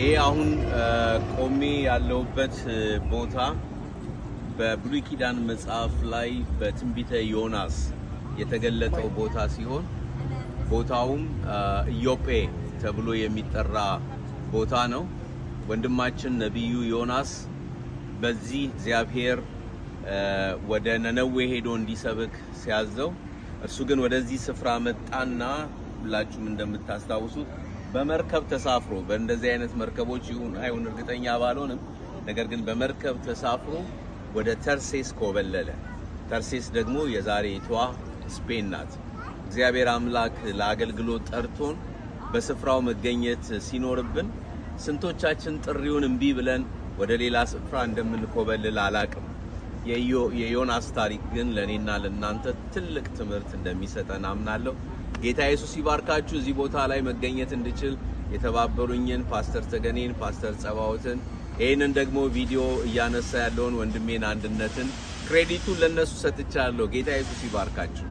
ይሄ አሁን ቆሜ ያለውበት ቦታ በብሉይ ኪዳን መጽሐፍ ላይ በትንቢተ ዮናስ የተገለጠው ቦታ ሲሆን ቦታውም ኢዮጴ ተብሎ የሚጠራ ቦታ ነው። ወንድማችን ነብዩ ዮናስ በዚህ እግዚአብሔር ወደ ነነዌ ሄዶ እንዲሰብክ ሲያዘው እርሱ ግን ወደዚህ ስፍራ መጣና ሁላችሁም እንደምታስታውሱት በመርከብ ተሳፍሮ በእንደዚህ አይነት መርከቦች ይሁን አይሁን እርግጠኛ ባልሆንም ነገር ግን በመርከብ ተሳፍሮ ወደ ተርሴስ ኮበለለ። ተርሴስ ደግሞ የዛሬቷ ስፔን ናት። እግዚአብሔር አምላክ ለአገልግሎት ጠርቶን በስፍራው መገኘት ሲኖርብን ስንቶቻችን ጥሪውን እምቢ ብለን ወደ ሌላ ስፍራ እንደምንኮበልል አላቅም። የዮናስ ታሪክ ግን ለኔና ለናንተ ትልቅ ትምህርት እንደሚሰጠን አምናለሁ። ጌታ ኢየሱስ ይባርካችሁ። እዚህ ቦታ ላይ መገኘት እንድችል የተባበሩኝን ፓስተር ተገኔን፣ ፓስተር ጸባውትን ይሄንን ደግሞ ቪዲዮ እያነሳ ያለውን ወንድሜን አንድነትን ክሬዲቱን ለነሱ ሰጥቻለሁ። ጌታ ኢየሱስ ይባርካችሁ።